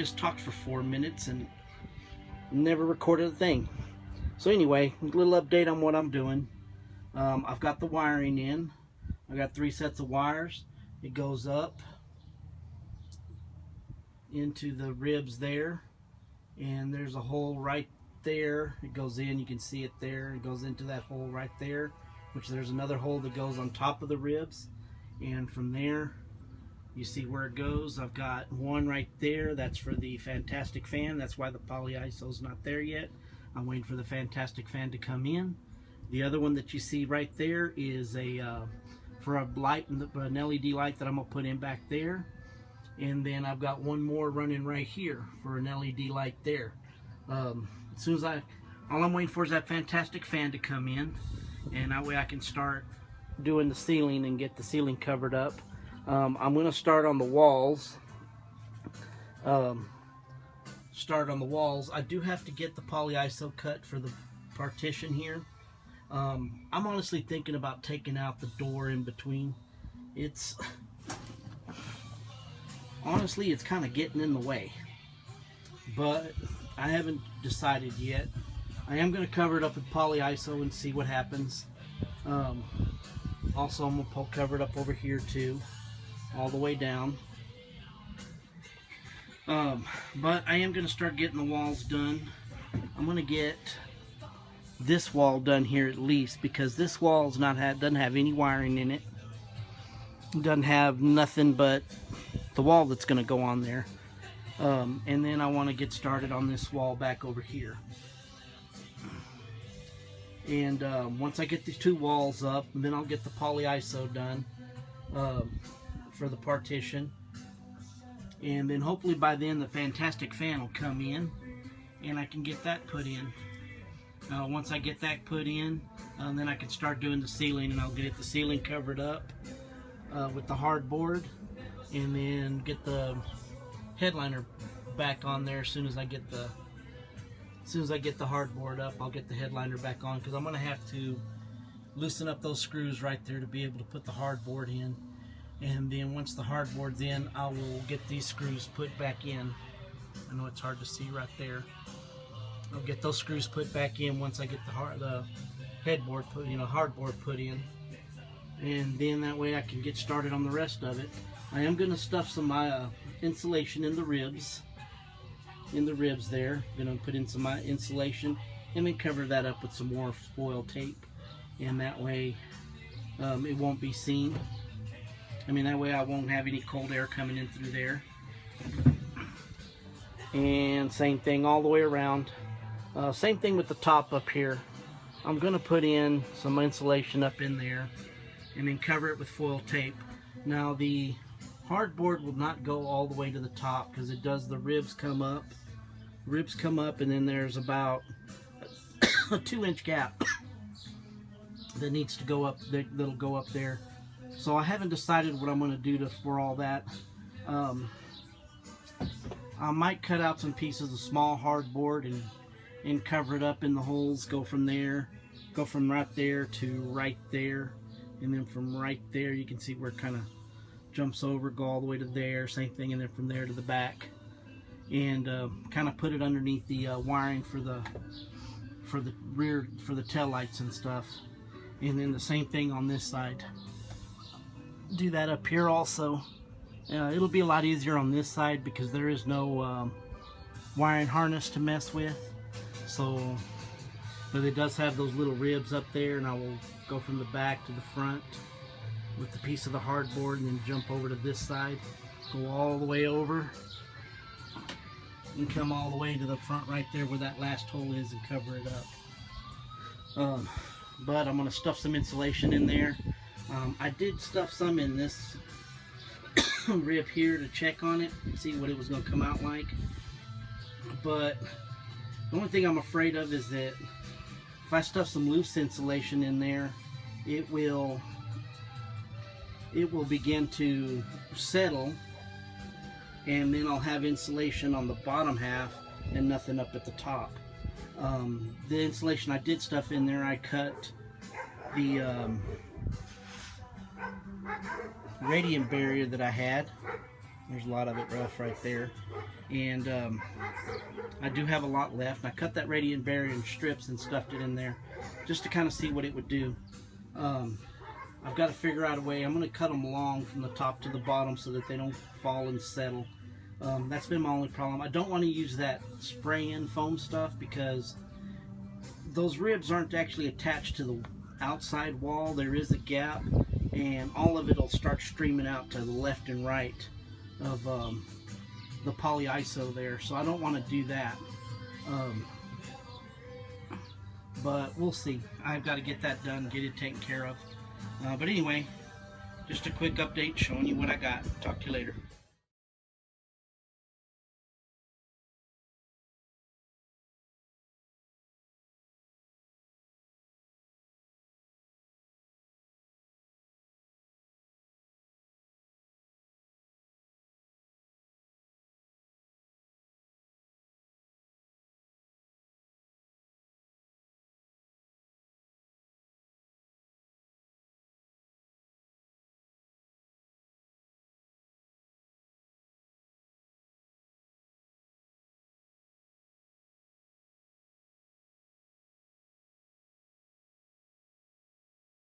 just talked for 4 minutes and never recorded a thing. So anyway, a little update on what I'm doing. I've got the wiring in. I got 3 sets of wires. It goes up into the ribs there, and there's a hole right there. It goes in, you can see it there. It goes into that hole right there, which there's another hole that goes on top of the ribs, and from there you see where it goes. I've got one right there, that's for the Fantastic Fan. That's why the polyiso's not there yet. I'm waiting for the Fantastic Fan to come in. The other one that you see right there is for a light, an LED light that I'm gonna put in back there. And then I've got one more running right here for an LED light there. As soon as all I'm waiting for is that Fantastic Fan to come in, and that way I can start doing the ceiling and get the ceiling covered up. I'm going to start on the walls. I do have to get the polyiso cut for the partition here. I'm honestly thinking about taking out the door in between. Honestly, it's kind of getting in the way, but I haven't decided yet. I am going to cover it up with polyiso and see what happens. Also, I'm going to cover it up over here too, all the way down. But I am going to start getting the walls done. I'm going to get this wall done here at least, because this wall doesn't have any wiring in it. It doesn't have nothing but the wall that's going to go on there. And then I want to get started on this wall back over here. And once I get these 2 walls up, then I'll get the polyiso done for the partition. And then hopefully by then the Fantastic Fan will come in and I can get that put in. Once I get that put in, then I can start doing the ceiling, and I'll get the ceiling covered up with the hardboard, and then get the headliner back on there as soon as I get the hardboard up. I'll get the headliner back on, because I'm going to have to loosen up those screws right there to be able to put the hardboard in. And then once the hardboard's in, I will get these screws put back in. I know it's hard to see right there. I'll get those screws put back in once I get the headboard hardboard put in. And then that way I can get started on the rest of it. I am going to stuff some insulation in the ribs. There. I'm going to put in some insulation and then cover that up with some more foil tape. And that way it won't be seen. That way I won't have any cold air coming in through there. And same thing all the way around. Same thing with the top up here. I'm going to put in some insulation up in there and then cover it with foil tape. Now the hardboard will not go all the way to the top, because it does, the ribs come up, and then there's about a 2-inch gap that needs to go up, that'll go up there. So I haven't decided what I'm going to do for all that. I might cut out some pieces of small hardboard and cover it up in the holes, go from right there to right there, and then from right there you can see where it kind of jumps over, go all the way to there, same thing, and then from there to the back, and kind of put it underneath the wiring for the rear, for the tail lights and stuff. And then the same thing on this side, do that up here also. It'll be a lot easier on this side because there is no wiring harness to mess with. So, but it does have those little ribs up there, and I will go from the back to the front with the piece of the hardboard, and then jump over to this side, go all the way over, and come all the way to the front right there where that last hole is, and cover it up. But I'm going to stuff some insulation in there. I did stuff some in this rib here to check on it and see what it was going to come out like. But the only thing I'm afraid of is that if I stuff some loose insulation in there, it will begin to settle, and then I'll have insulation on the bottom half and nothing up at the top. The insulation I did stuff in there, I cut the radiant barrier that I had, There's a lot of it rough right there. And I do have a lot left. I cut that radiant barrier in strips and stuffed it in there just to kind of see what it would do. I've got to figure out a way. I'm going to cut them long from the top to the bottom so that they don't fall and settle. That's been my only problem. I don't want to use that spray-in foam stuff because those ribs aren't actually attached to the outside wall. There is a gap, and all of it will start streaming out to the left and right of the polyiso there, so I don't want to do that. But we'll see. I've got to get that done, get it taken care of. But anyway, just a quick update showing you what I got. Talk to you later.